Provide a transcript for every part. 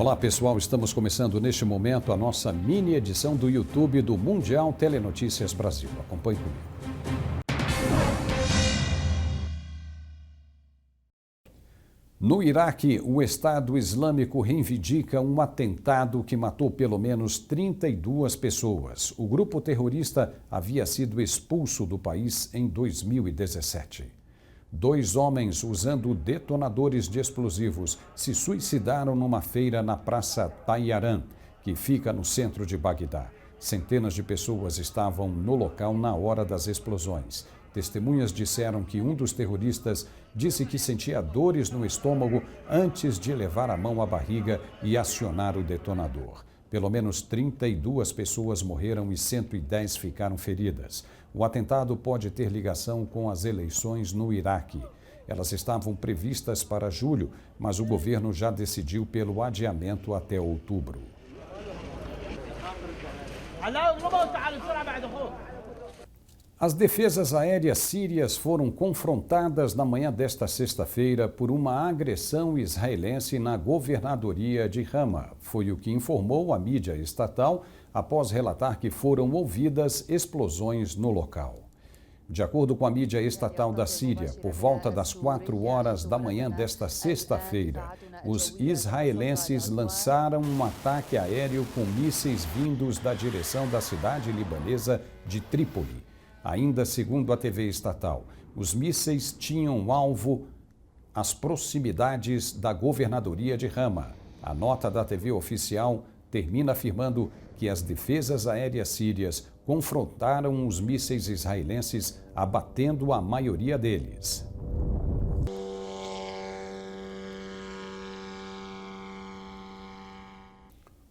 Olá pessoal, estamos começando neste momento a nossa mini edição do YouTube do Mundial Telenotícias Brasil. Acompanhe comigo. No Iraque, o Estado Islâmico reivindica um atentado que matou pelo menos 32 pessoas. O grupo terrorista havia sido expulso do país em 2017. 2 homens usando detonadores de explosivos se suicidaram numa feira na Praça Tayyaran, que fica no centro de Bagdá. Centenas de pessoas estavam no local na hora das explosões. Testemunhas disseram que um dos terroristas disse que sentia dores no estômago antes de levar a mão à barriga e acionar o detonador. Pelo menos 32 pessoas morreram e 110 ficaram feridas. O atentado pode ter ligação com as eleições no Iraque. Elas estavam previstas para julho, mas o governo já decidiu pelo adiamento até outubro. As defesas aéreas sírias foram confrontadas na manhã desta sexta-feira por uma agressão israelense na governadoria de Hama. Foi o que informou a mídia estatal após relatar que foram ouvidas explosões no local. De acordo com a mídia estatal da Síria, por volta das 4 horas da manhã desta sexta-feira, os israelenses lançaram um ataque aéreo com mísseis vindos da direção da cidade libanesa de Trípoli. Ainda segundo a TV estatal, os mísseis tinham alvo às proximidades da governadoria de Hama. A nota da TV oficial termina afirmando que as defesas aéreas sírias confrontaram os mísseis israelenses, abatendo a maioria deles.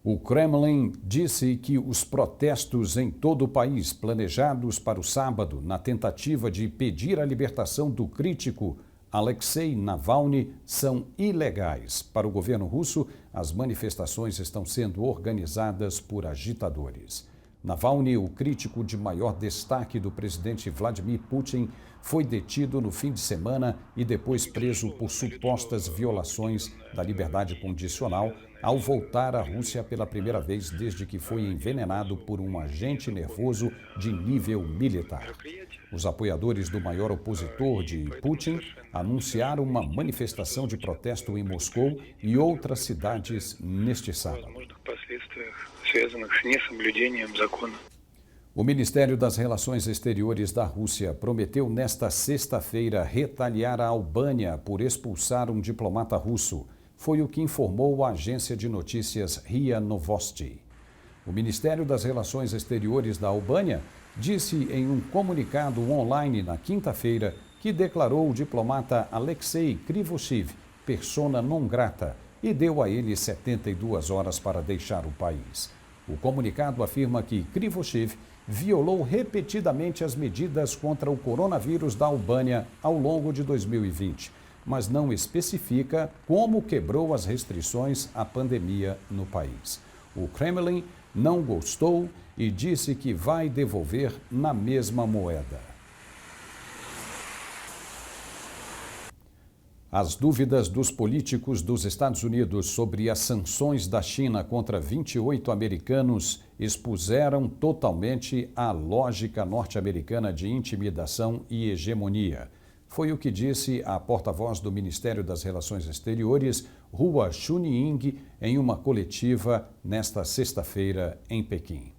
O Kremlin disse que os protestos em todo o país, planejados para o sábado, na tentativa de pedir a libertação do crítico Alexei Navalny, são ilegais. Para o governo russo, as manifestações estão sendo organizadas por agitadores. Navalny, o crítico de maior destaque do presidente Vladimir Putin, foi detido no fim de semana e depois preso por supostas violações da liberdade condicional ao voltar à Rússia pela primeira vez desde que foi envenenado por um agente nervoso de nível militar. Os apoiadores do maior opositor de Putin anunciaram uma manifestação de protesto em Moscou e outras cidades neste sábado. O Ministério das Relações Exteriores da Rússia prometeu nesta sexta-feira retaliar a Albânia por expulsar um diplomata russo. Foi o que informou a agência de notícias RIA Novosti. O Ministério das Relações Exteriores da Albânia disse em um comunicado online na quinta-feira que declarou o diplomata Alexei Krivoshev persona non grata e deu a ele 72 horas para deixar o país. O comunicado afirma que Krivoshev violou repetidamente as medidas contra o coronavírus da Albânia ao longo de 2020, mas não especifica como quebrou as restrições à pandemia no país. O Kremlin não gostou e disse que vai devolver na mesma moeda. As dúvidas dos políticos dos Estados Unidos sobre as sanções da China contra 28 americanos expuseram totalmente a lógica norte-americana de intimidação e hegemonia. Foi o que disse a porta-voz do Ministério das Relações Exteriores, Hua Chunying, em uma coletiva nesta sexta-feira em Pequim.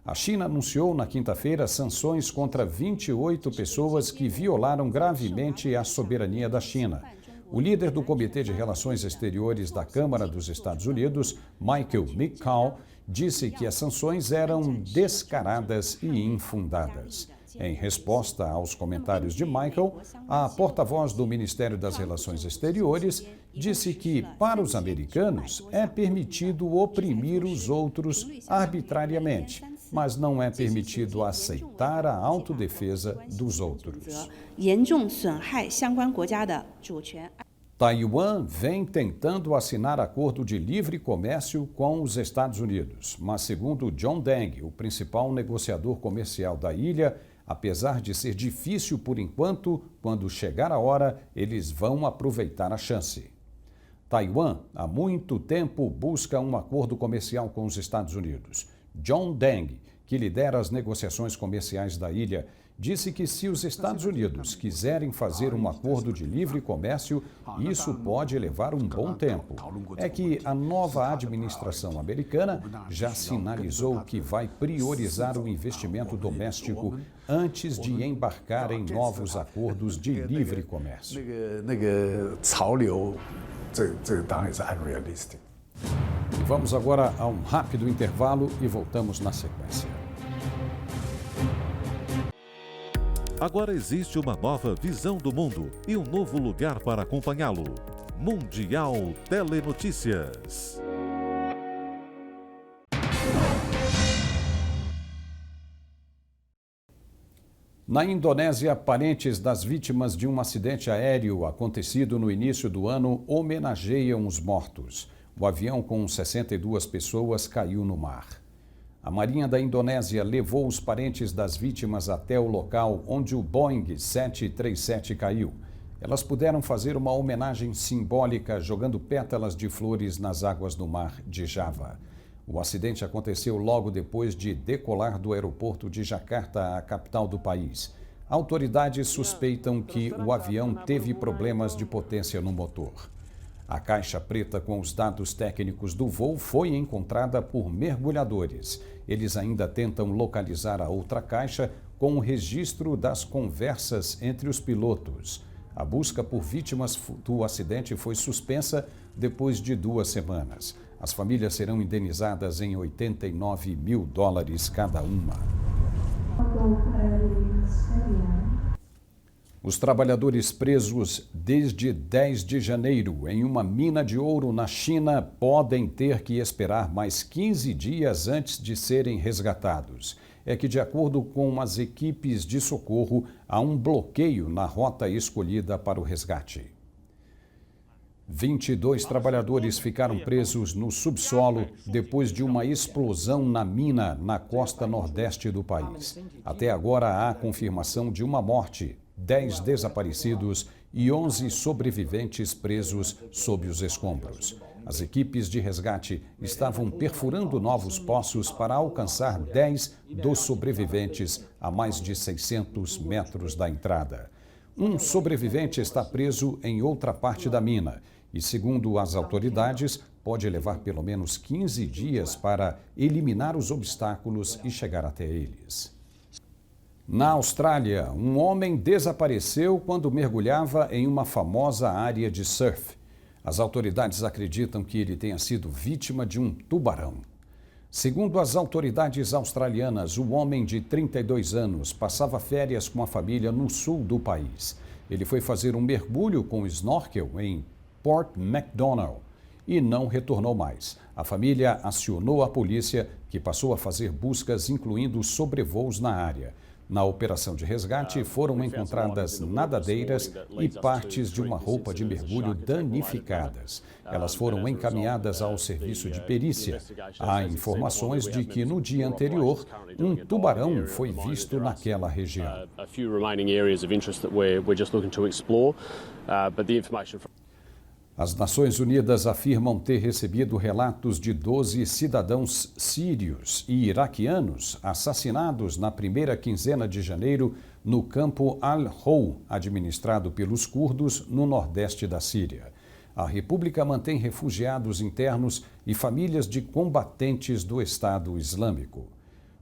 A China anunciou na quinta-feira sanções contra 28 pessoas que violaram gravemente a soberania da China. O líder do Comitê de Relações Exteriores da Câmara dos Estados Unidos, Michael McCaul, disse que as sanções eram descaradas e infundadas. Em resposta aos comentários de Michael, a porta-voz do Ministério das Relações Exteriores disse que, para os americanos, é permitido oprimir os outros arbitrariamente, mas não é permitido aceitar a autodefesa dos outros. Taiwan vem tentando assinar acordo de livre comércio com os Estados Unidos, mas segundo John Deng, o principal negociador comercial da ilha, apesar de ser difícil por enquanto, quando chegar a hora, eles vão aproveitar a chance. Taiwan, há muito tempo, busca um acordo comercial com os Estados Unidos. John Deng, que lidera as negociações comerciais da ilha, disse que se os Estados Unidos quiserem fazer um acordo de livre comércio, isso pode levar um bom tempo. É que a nova administração americana já sinalizou que vai priorizar o investimento doméstico antes de embarcar em novos acordos de livre comércio. E vamos agora a um rápido intervalo e voltamos na sequência. Agora existe uma nova visão do mundo e um novo lugar para acompanhá-lo. Mundial Telenotícias. Na Indonésia, parentes das vítimas de um acidente aéreo acontecido no início do ano homenageiam os mortos. O avião com 62 pessoas caiu no mar. A Marinha da Indonésia levou os parentes das vítimas até o local onde o Boeing 737 caiu. Elas puderam fazer uma homenagem simbólica jogando pétalas de flores nas águas do mar de Java. O acidente aconteceu logo depois de decolar do aeroporto de Jakarta, a capital do país. Autoridades suspeitam que o avião teve problemas de potência no motor. A caixa preta com os dados técnicos do voo foi encontrada por mergulhadores. Eles ainda tentam localizar a outra caixa com o registro das conversas entre os pilotos. A busca por vítimas do acidente foi suspensa depois de 2 semanas. As famílias serão indenizadas em $89 mil cada uma. Os trabalhadores presos desde 10 de janeiro em uma mina de ouro na China podem ter que esperar mais 15 dias antes de serem resgatados. É que, de acordo com as equipes de socorro, há um bloqueio na rota escolhida para o resgate. 22 trabalhadores ficaram presos no subsolo depois de uma explosão na mina na costa nordeste do país. Até agora há confirmação de uma morte, 10 desaparecidos e 11 sobreviventes presos sob os escombros. As equipes de resgate estavam perfurando novos poços para alcançar 10 dos sobreviventes a mais de 600 metros da entrada. Um sobrevivente está preso em outra parte da mina e, segundo as autoridades, pode levar pelo menos 15 dias para eliminar os obstáculos e chegar até eles. Na Austrália, um homem desapareceu quando mergulhava em uma famosa área de surf. As autoridades acreditam que ele tenha sido vítima de um tubarão. Segundo as autoridades australianas, o homem de 32 anos passava férias com a família no sul do país. Ele foi fazer um mergulho com snorkel em Port Macdonnell e não retornou mais. A família acionou a polícia, que passou a fazer buscas, incluindo sobrevoos na área. Na operação de resgate, foram encontradas nadadeiras e partes de uma roupa de mergulho danificadas. Elas foram encaminhadas ao serviço de perícia. Há informações de que no dia anterior, um tubarão foi visto naquela região. As Nações Unidas afirmam ter recebido relatos de 12 cidadãos sírios e iraquianos assassinados na primeira quinzena de janeiro no campo Al-Hol, administrado pelos curdos no nordeste da Síria. A República mantém refugiados internos e famílias de combatentes do Estado Islâmico.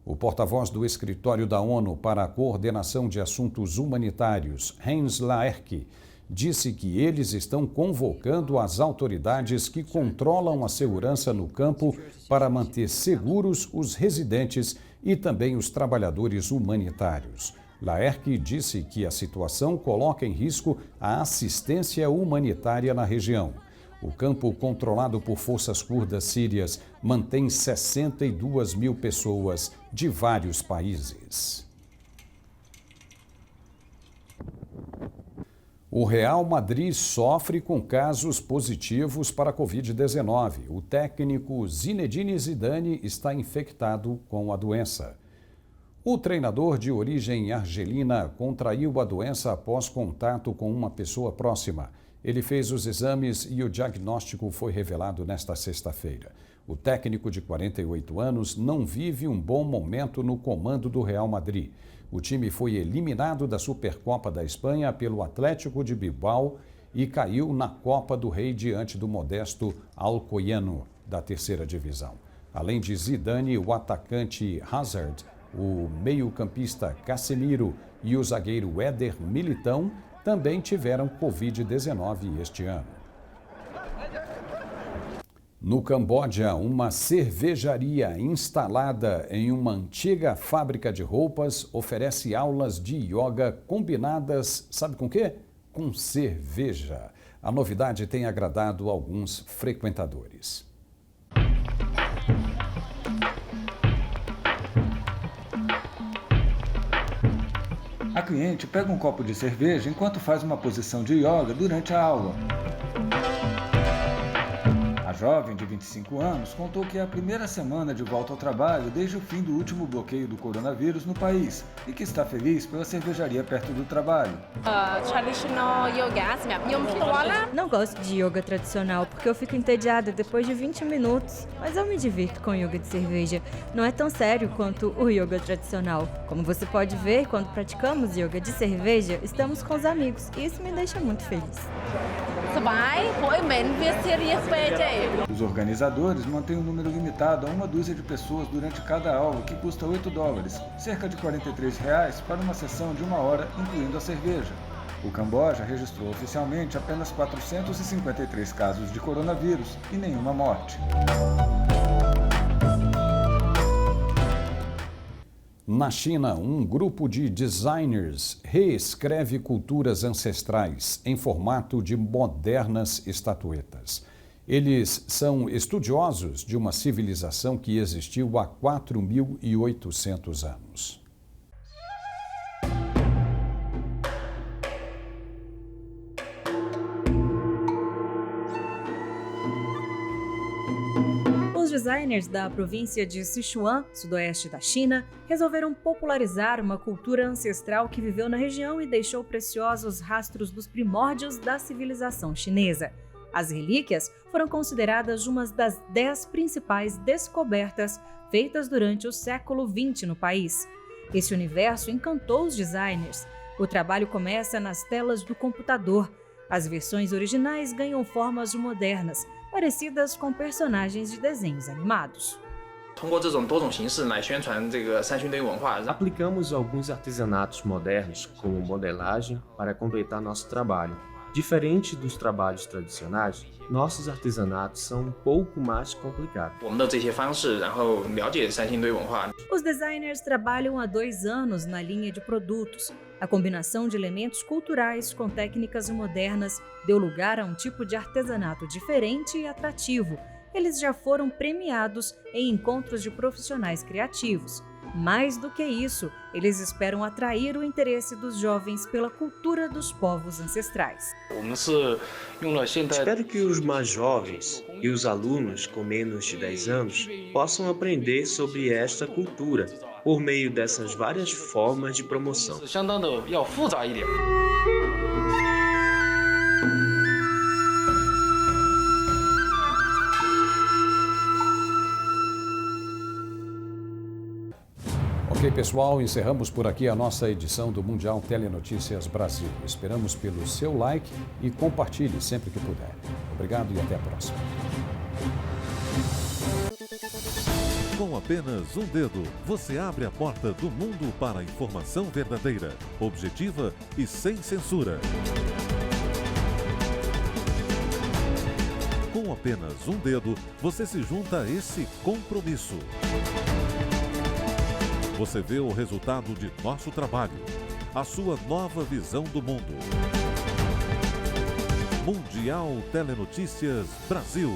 O porta-voz do Escritório da ONU para a Coordenação de Assuntos Humanitários, Jens Laerke, disse que eles estão convocando as autoridades que controlam a segurança no campo para manter seguros os residentes e também os trabalhadores humanitários. Laerke disse que a situação coloca em risco a assistência humanitária na região. O campo controlado por forças curdas sírias mantém 62 mil pessoas de vários países. O Real Madrid sofre com casos positivos para a Covid-19. O técnico Zinedine Zidane está infectado com a doença. O treinador de origem argelina contraiu a doença após contato com uma pessoa próxima. Ele fez os exames e o diagnóstico foi revelado nesta sexta-feira. O técnico de 48 anos não vive um bom momento no comando do Real Madrid. O time foi eliminado da Supercopa da Espanha pelo Atlético de Bilbao e caiu na Copa do Rei diante do modesto Alcoyano, da terceira divisão. Além de Zidane, o atacante Hazard, o meio-campista Casemiro e o zagueiro Éder Militão também tiveram Covid-19 este ano. No Camboja, uma cervejaria instalada em uma antiga fábrica de roupas oferece aulas de yoga combinadas, sabe com quê? Com cerveja. A novidade tem agradado alguns frequentadores. A cliente pega um copo de cerveja enquanto faz uma posição de yoga durante a aula. A jovem de 25 anos contou que é a primeira semana de volta ao trabalho desde o fim do último bloqueio do coronavírus no país e que está feliz pela cervejaria perto do trabalho. Não gosto de yoga tradicional porque eu fico entediada depois de 20 minutos, mas eu me divirto com yoga de cerveja. Não é tão sério quanto o yoga tradicional. Como você pode ver, quando praticamos yoga de cerveja, estamos com os amigos e isso me deixa muito feliz. Os organizadores mantêm um número limitado a uma dúzia de pessoas durante cada aula, que custa $8, cerca de R$43 para uma sessão de 1 hora, incluindo a cerveja. O Camboja registrou oficialmente apenas 453 casos de coronavírus e nenhuma morte. Na China, um grupo de designers reescreve culturas ancestrais em formato de modernas estatuetas. Eles são estudiosos de uma civilização que existiu há 4.800 anos. Os designers da província de Sichuan, sudoeste da China, resolveram popularizar uma cultura ancestral que viveu na região e deixou preciosos rastros dos primórdios da civilização chinesa. As relíquias foram consideradas uma das 10 principais descobertas feitas durante o século XX no país. Esse universo encantou os designers. O trabalho começa nas telas do computador. As versões originais ganham formas modernas, parecidas com personagens de desenhos animados. Aplicamos alguns artesanatos modernos, como modelagem, para completar nosso trabalho. Diferente dos trabalhos tradicionais, nossos artesanatos são um pouco mais complicados. Os designers trabalham há 2 anos na linha de produtos. A combinação de elementos culturais com técnicas modernas deu lugar a um tipo de artesanato diferente e atrativo. Eles já foram premiados em encontros de profissionais criativos. Mais do que isso, eles esperam atrair o interesse dos jovens pela cultura dos povos ancestrais. Espero que os mais jovens e os alunos com menos de 10 anos possam aprender sobre esta cultura por meio dessas várias formas de promoção. Ok, pessoal, encerramos por aqui a nossa edição do Mundial Telenotícias Brasil. Esperamos pelo seu like e compartilhe sempre que puder. Obrigado e até a próxima. Com apenas um dedo, você abre a porta do mundo para a informação verdadeira, objetiva e sem censura. Com apenas um dedo, você se junta a esse compromisso. Você vê o resultado de nosso trabalho, a sua nova visão do mundo. Mundial Telenotícias Brasil.